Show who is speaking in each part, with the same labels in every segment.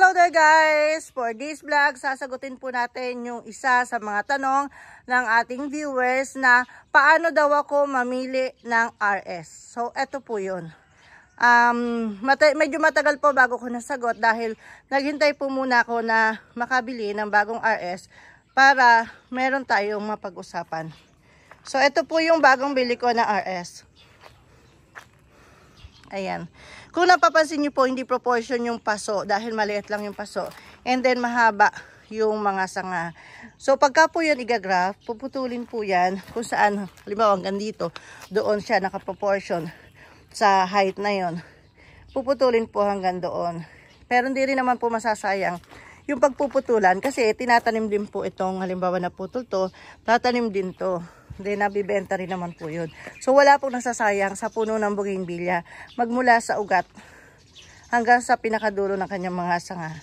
Speaker 1: Hello there guys! For this vlog, sasagutin po natin yung isa sa mga tanong ng ating viewers na paano daw ako mamili ng RS. So, eto po yun. Medyo matagal po bago ko nasagot dahil naghintay po muna ako na makabili ng bagong RS para meron tayong mapag-usapan. So, eto po yung bagong bili ko na RS. Ayan. Kung napapansin nyo po, hindi proportion yung paso dahil maliit lang yung paso. And then mahaba yung mga sanga. So pagka po yan igagraph, puputulin po yan kung saan, halimbawa hanggang dito, doon siya nakaproportion sa height na yon. Puputulin po hanggang doon. Pero hindi rin naman po masasayang yung pagpuputulan kasi tinatanim din po itong halimbawa na putol to, tatanim din to. Then nabibenta rin naman po yun. So wala pong nasasayang sa puno ng bougainvillea magmula sa ugat hanggang sa pinakadulo ng kanyang mga sanga.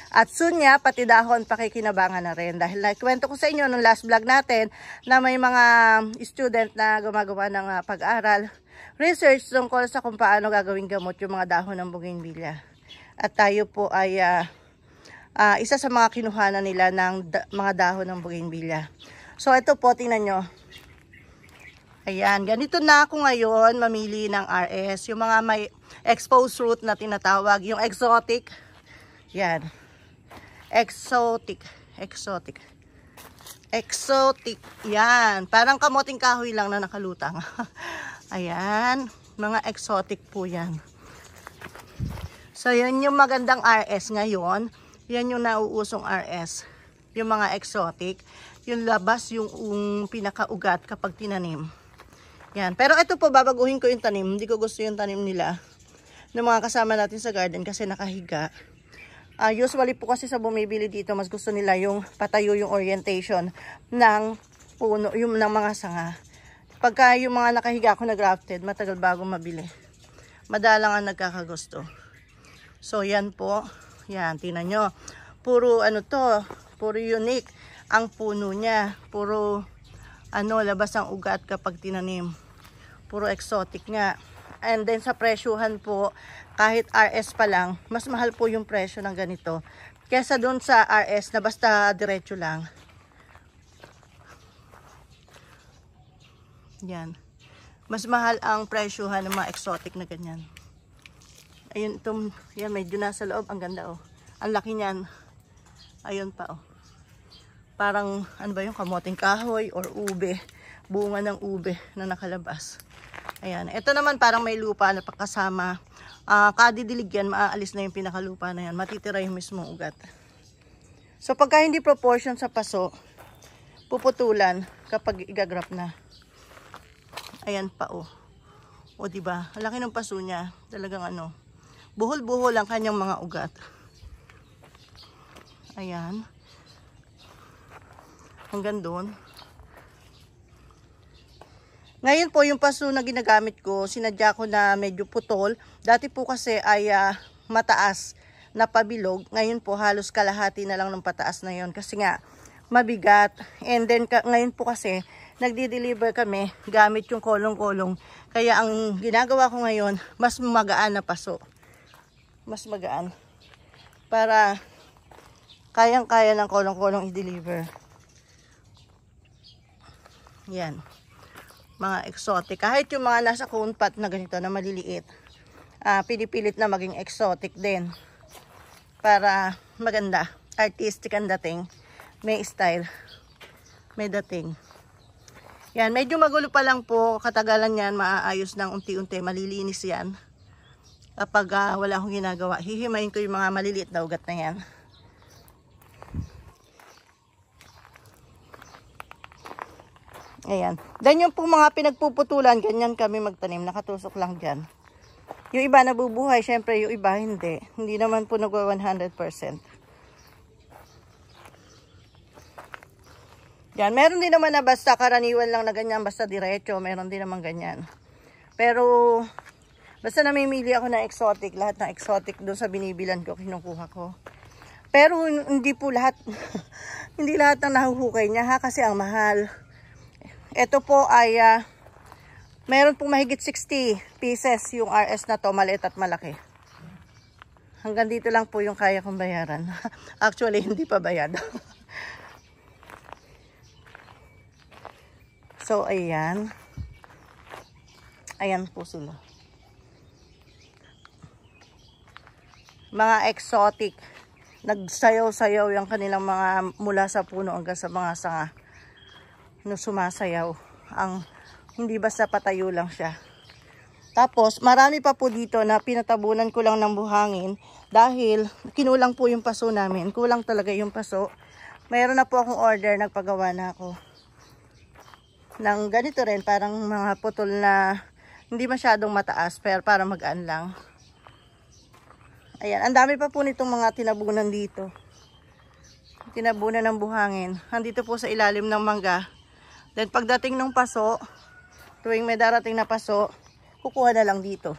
Speaker 1: At soon niya, pati dahon pakikinabangan na rin. Dahil kwento ko sa inyo nung last vlog natin na may mga student na gumagawa ng pag-aral, research tungkol sa kung paano gagawing gamot yung mga dahon ng bougainvillea. At tayo po ay isa sa mga kinuhanan nila ng mga dahon ng bougainvillea. So ito po, tingnan nyo. Ayan, ganito na ako ngayon mamili ng RS. Yung mga may exposed root na tinatawag, yung exotic. Yan. Exotic. Yan. Parang kamoting kahoy lang na nakalutang. Ayan. Mga exotic po yan. So, yan yung magandang RS ngayon. Yan yung nauusong RS. Yung mga exotic. Yung labas yung pinakaugat kapag tinanim. Yan. Pero ito po, babaguhin ko yung tanim. Hindi ko gusto yung tanim nila ng mga kasama natin sa garden kasi nakahiga. Usually po kasi sa bumibili dito, mas gusto nila yung patayo yung orientation ng puno, yung ng mga sanga. Pagka yung mga nakahiga ako na grafted, matagal bago mabili. Madalang ang nagkakagusto. So yan po. Yan, tingnan nyo. Puro ano to, puro unique ang puno niya. Puro labas ang ugat kapag tinanim. Puro exotic nga. And then sa presyuhan po, kahit RS pa lang, mas mahal po yung presyo ng ganito. Kesa doon sa RS na basta diretso lang. Yan. Mas mahal ang presyuhan ng mga exotic na ganyan. Ayun, yan medyo nasa loob. Ang ganda oh. Ang laki niyan. Ayun pa oh. Parang, ano ba yung kamoting kahoy or ube. Bunga ng ube na nakalabas. Ayan. Ito naman parang may lupa na pakasama. Kadidilig yan, maaalis na yung pinakalupa na yan. Matitira yung mismong ugat. So, pagka hindi proportion sa paso, puputulan kapag igagrap na. Ayan pa oh. O diba? Ang laki ng paso niya. Talagang buhol-buhol ang kanyang mga ugat. Ayan. Hanggang doon. Ngayon po yung paso na ginagamit ko, sinadya ko na medyo putol. Dati po kasi ay mataas na pabilog. Ngayon po halos kalahati na lang ng pataas na yon kasi nga mabigat. And then ngayon po kasi nagdi-deliver kami gamit yung kolong-kolong. Kaya ang ginagawa ko ngayon, mas magaan na paso. Mas magaan. Para kayang-kaya ng kolong-kolong i-deliver. Yan. Mga exotic. Kahit yung mga nasa cone pot na ganito na maliliit. Pinipilit na maging exotic din. Para maganda. Artistic ang dating. May style. May dating. Yan. Medyo magulo pa lang po. Katagalan yan. Maaayos ng unti-unti. Malilinis yan. Kapag wala akong ginagawa. Hihimayin ko yung mga maliliit na ugat na yan. Ayan. Then yung pong mga pinagpuputulan, ganyan kami magtanim. Nakatusok lang dyan. Yung iba nabubuhay, syempre yung iba hindi. Hindi naman po nagwa 100%. Yan. Meron din naman na basta karaniwan lang na ganyan, basta diretso. Meron din naman ganyan. Pero, basta namimili ako ng exotic. Lahat ng exotic doon sa binibilan ko, kinukuha ko. Pero hindi po lahat, hindi lahat ng nahuhukay niya ha, kasi ang mahal. Ito po ay meron pong mahigit 60 pieces yung RS na to, maliit at malaki. Hanggang dito lang po yung kaya kong bayaran. Actually, hindi pa bayad. So, ayan. Ayan po sila. Mga exotic. Nagsayaw-sayaw yung kanilang mga mula sa puno hanggang sa mga sanga. No, sumasayaw. Hindi basta patayo lang siya. Tapos, marami pa po dito na pinatabunan ko lang ng buhangin dahil kinulang po yung paso namin. Kulang talaga yung paso. Mayroon na po akong order, nagpagawa na ako ng ganito rin, parang mga putol na hindi masyadong mataas, pero para magaan lang. Ayan, ang dami pa po nitong mga tinabunan dito. Tinabunan ng buhangin. Andito po sa ilalim ng mangga. Then pagdating ng paso, tuwing may darating na paso, kukuha na lang dito.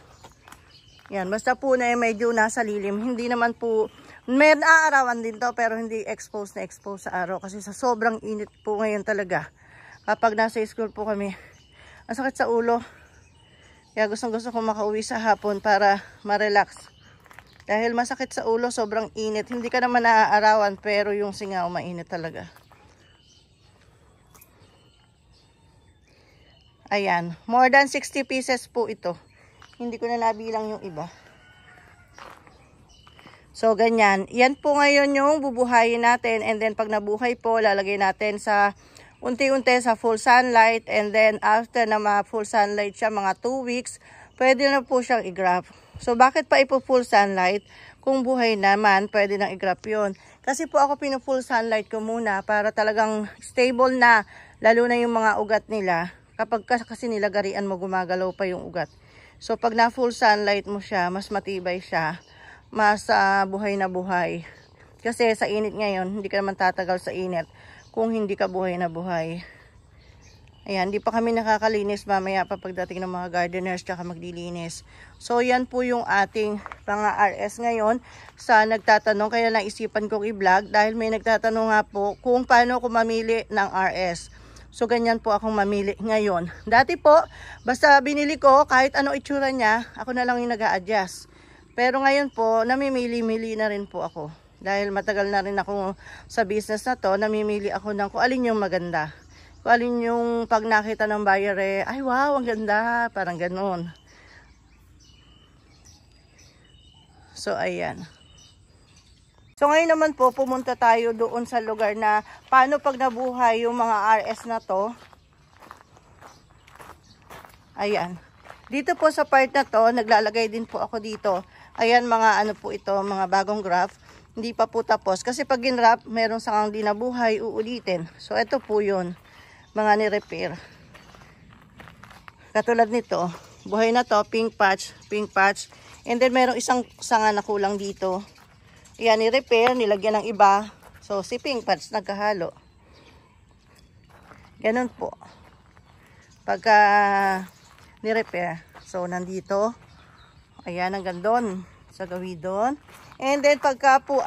Speaker 1: Yan, basta po na medyo nasa lilim. Hindi naman po, may naaarawan din to, pero hindi exposed sa araw. Kasi sa sobrang init po ngayon talaga. Kapag nasa school po kami, ang sakit sa ulo. Kaya gustong gusto ko makauwi sa hapon para ma-relax. Dahil masakit sa ulo, sobrang init. Hindi ka naman naaarawan, pero yung singaw mainit talaga. Ayan, more than 60 pieces po ito. Hindi ko na nabilang yung iba. So, ganyan. Yan po ngayon yung bubuhayin natin. And then, pag nabuhay po, lalagay natin sa unti-unti sa full sunlight. And then, after na full sunlight siya, mga 2 weeks, pwede na po siyang i-graft. So, bakit pa ipo full sunlight? Kung buhay naman, pwede nang i-graft yun. Kasi po ako pinu-full sunlight ko muna para talagang stable na, lalo na yung mga ugat nila. Kapag kasi nilagarian mo, gumagalaw pa yung ugat. So, pag na full sunlight mo siya, mas matibay siya. Mas buhay na buhay. Kasi sa init ngayon, hindi ka naman tatagal sa init kung hindi ka buhay na buhay. Ayan, hindi pa kami nakakalinis mamaya pa pagdating ng mga gardeners tsaka maglilinis. So, yan po yung ating mga RS ngayon sa nagtatanong. Kaya naisipan kong i-vlog dahil may nagtatanong nga po kung paano ko mamili ng RS. So, ganyan po akong mamili ngayon. Dati po, basta binili ko, kahit ano itsura niya, ako na lang yung nag-a-adjust. Pero ngayon po, namimili-mili na rin po ako. Dahil matagal na rin ako sa business na to, namimili ako ng kung alin yung maganda. Kung alin yung pag nakita ng buyer ay wow, ang ganda. Parang ganun. So, ayan. So ngayon naman po, pumunta tayo doon sa lugar na paano pag nabuhay yung mga RS na to. Ayan. Dito po sa part na to, naglalagay din po ako dito. Ayan, mga ano po ito, mga bagong graft. Hindi pa po tapos. Kasi pag ginraft, meron sakang di nabuhay, uulitin. So ito po yun, mga ni-repair. Katulad nito, buhay na to, pink patch. And then meron isang sanga na kulang dito. Yan, ni-repair, nilagyan ng iba. So, si pink patch nagkahalo. Ganun po. Pagka ni-repair. So, nandito. Ayan, hanggang doon. Sa gawidon. And then, pagka po,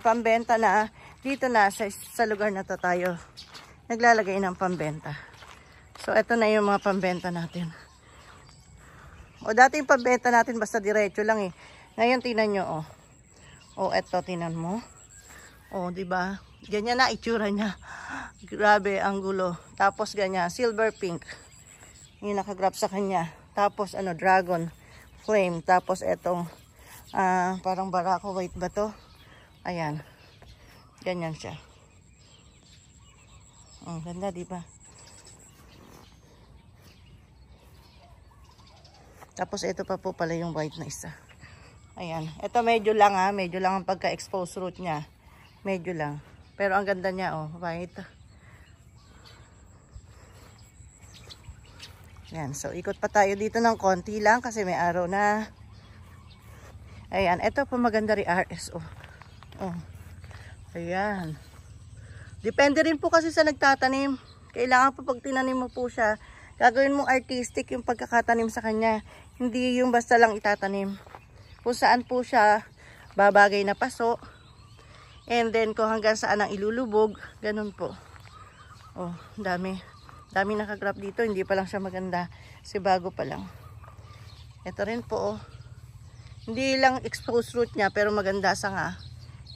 Speaker 1: pambenta na, dito na, sa lugar na to tayo, naglalagay ng pambenta. So, eto na yung mga pambenta natin. O, dati yung pambenta natin, basta diretso lang eh. Ngayon, tingnan nyo, oh. O, eto, tinan mo. O, diba? Ganyan na itsura niya. Grabe, ang gulo. Tapos, ganyan, silver pink. Yung nakagrab sa kanya. Tapos, dragon flame. Tapos, etong, parang barako white ba to? Ayan. Ganyan siya. Ang ganda, diba? Tapos, ito pa po pala yung white na isa. Ayan. Ito medyo lang medyo lang ang pagka-expose root niya. Medyo lang. Pero ang ganda niya, oh, white. Ayan. So, ikot pa tayo dito ng konti lang kasi may araw na. Ayan. Ito po maganda rin RS, oh. Oh. Ayan. Depende rin po kasi sa nagtatanim. Kailangan po pag tinanim mo po siya, gagawin mong artistic yung pagkakatanim sa kanya. Hindi yung basta lang itatanim. Kung saan po siya babagay na paso. And then kung hanggang saan ang ilulubog, ganun po. Oh, dami. Dami nakagrap dito. Hindi pa lang siya maganda. Kasi bago pa lang. Ito rin po, oh. Hindi lang exposed root niya, pero maganda sanga.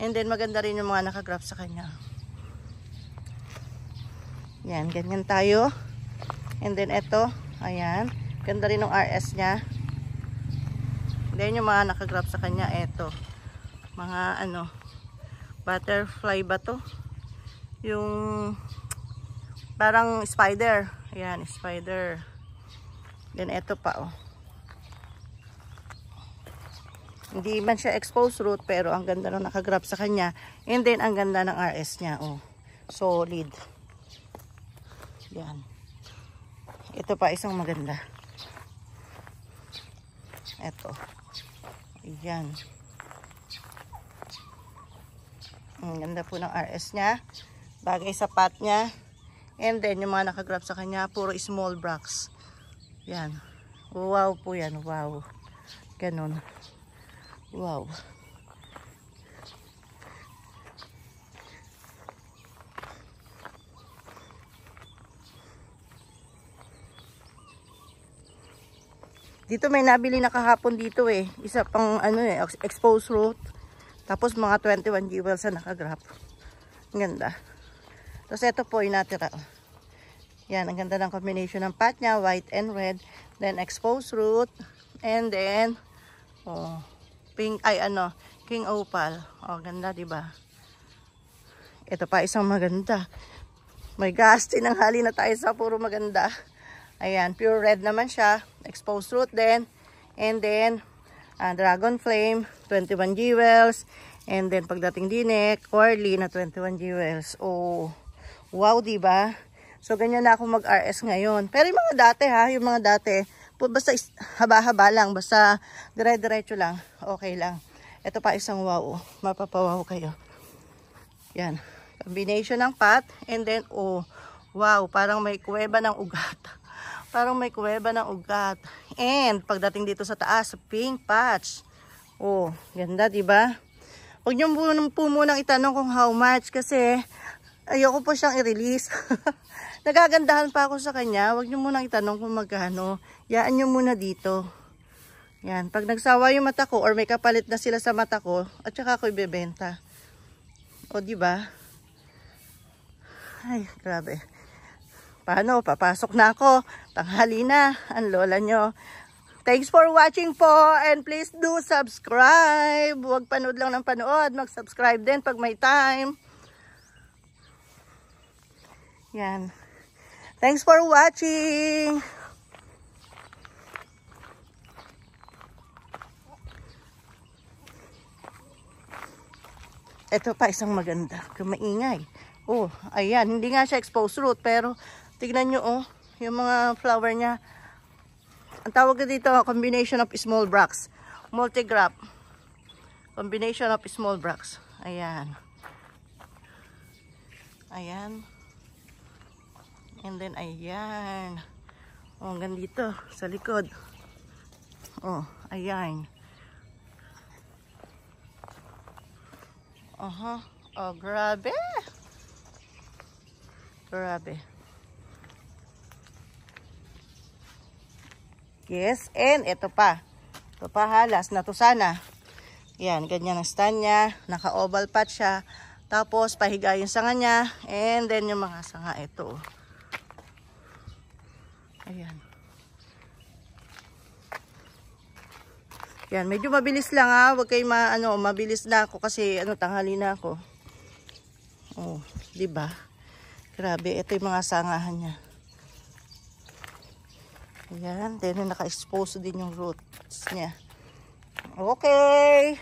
Speaker 1: And then maganda rin yung mga nakagraft sa kanya. Yan, ganyan tayo. And then ito, ayan. Ganda rin yung RS niya. Then yung mga nakagraft sa kanya, ito. Mga ano, butterfly ba to? Yung parang spider. Ayan, spider. Then ito pa, oh. Hindi man siya exposed root, pero ang ganda nung nakagrab sa kanya. And then, ang ganda ng RS niya. Oh, solid. Yan. Ito pa, isang maganda. Ito. Ayan. Ang ganda po ng RS niya. Bagay sa pot niya. And then, yung mga nakagrab sa kanya, puro small bracts. Yan. Wow po yan. Wow. Ganon. Wow. Dito may nabili na kahapon dito eh. Isa pang ano eh, exposed root. Tapos mga 21 jewels na nakagrap. Ang ganda. Tapos ito po yung natira. Yan, ang ganda ng combination ng pot niya, white and red. Then exposed root. And then, oh, pink, ay ano, king opal. Oh, ganda, diba? Ito pa isang maganda. May gas, tinanghali na tayo sa puro maganda. Ayan, pure red naman siya. Exposed root din. And then, dragon flame, 21 jewels. And then, pagdating din Corley na 21 jewels. Oh, wow, diba? So, ganyan na ako mag-RS ngayon. Pero yung mga dati ha, yung mga dati, basta haba-haba lang, basta dire-diretso lang, okay lang. Ito pa isang wow, mapapawaw kayo. Yan, combination ng pot, and then, oh, wow, parang may kuweba ng ugat. Parang may kuweba ng ugat. And, pagdating dito sa taas, pink patch. Oh, ganda, diba? Huwag niyo po munang itanong kung how much, kasi ayoko po siyang i-release. Nagagandahan pa ako sa kanya. Huwag niyo munang itanong kung magkano. Yaan niyo muna dito. Yan. Pag nagsawa yung mata ko or may kapalit na sila sa mata ko, at saka ako ibebenta. O, diba? Ay, grabe. Paano? Papasok na ako. Tanghali na. Ang lola nyo. Thanks for watching po. And please do subscribe. Huwag panood lang ng panood. Mag-subscribe din pag may time. Yan. Thanks for watching. Ito pa isang maganda. Kumaingay. Oh, ayan. Hindi nga siya exposed root. Pero, tignan nyo oh. Yung mga flower niya. Ang tawag dito, combination of small bracts. Multigraph. Combination of small bracts. Ayan. Ayan. And then, ayan. Oh, hanggang dito, sa likod. Oh, ayan. Oh, grabe. Grabe. Yes, and ito pa. Ito pa halas na to sana. Yan, ganyan ang stand niya. Naka-oval pot siya. Tapos, pahiga yung sanga niya. And then, yung mga sanga ito. Ayan. Yan, medyo mabilis lang ha. Huwag kayo mabilis na ako kasi tanghali na ako. Oh, 'di ba? Grabe, ito yung mga sangahan niya. Ayan, then naka-expose din yung roots niya. Okay.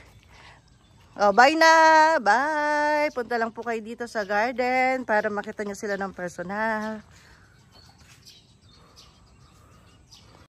Speaker 1: Oh, bye na. Bye. Punta lang po kayo dito sa garden para makita niyo sila ng personal.